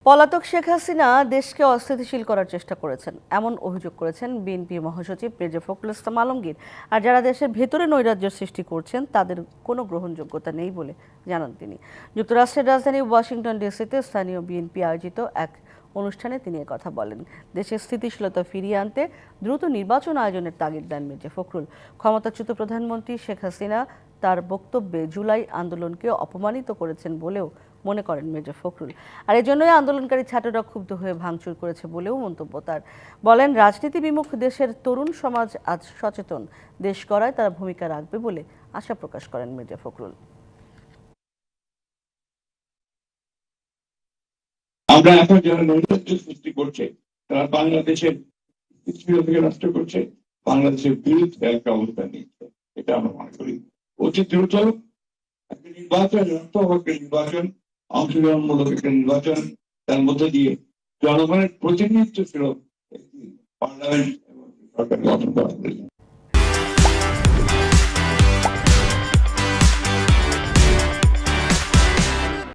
পলাতক শেখ হাসিনা দেশকে অস্থিতিশীল করার চেষ্টা করেছেন, এমন অভিযোগ করেছেন বিএনপি মহাসচিব মির্জা ফখরুল ইসলাম আলমগীর। আর যারা দেশের ভেতরে নৈরাজ্য সৃষ্টি করছেন তাদের কোনো গ্রহণযোগ্যতা নেই বলে জানান তিনি। যুক্তরাষ্ট্রের রাজধানী ওয়াশিংটন ডিসিতে স্থানীয় বিএনপি আয়োজিত এক অনুষ্ঠানে তিনি কথা বলেন। দেশে স্থিতিশীলতা ফিরিয়ে আনতে দ্রুত নির্বাচন আয়োজনের তাগিদ দেন মির্জা ফখরুল। ক্ষমতাচ্যুত প্রধানমন্ত্রী শেখ হাসিনা তার বক্তব্যে জুলাই আন্দোলনকে অপমানিত করেছেন বলেও মনে করেন মির্জা ফখরুল। আর এজন্যই আন্দোলনকারী ছাত্ররা ক্ষুব্ধ হয়ে ভাঙচুর করেছে বলেও মন্তব্য তার। বলেন, রাজনীতি বিমুখ দেশের তরুণ সমাজ আজ সচেতন, দেশ গড়ায় তারা ভূমিকা রাখবে বলে আশা প্রকাশ করেন মির্জা ফখরুল। আমরা এখন যারা নৈরাজ্য সৃষ্টি করছে তারা বাংলাদেশের স্থিতিশীলতা থেকে নষ্ট করছে, বাংলাদেশের বিরুদ্ধে একটা অবস্থান নিচ্ছে। এটা আমরা মনে করি অতি দ্রুত একটা নির্বাচন, একটা নির্বাচন, অংশগ্রহণমূলক একটা নির্বাচন, তার মধ্যে দিয়ে জনগণের প্রতিনিধিত্ব ছিল একটি পার্লামেন্ট এবং সরকার গঠন করা।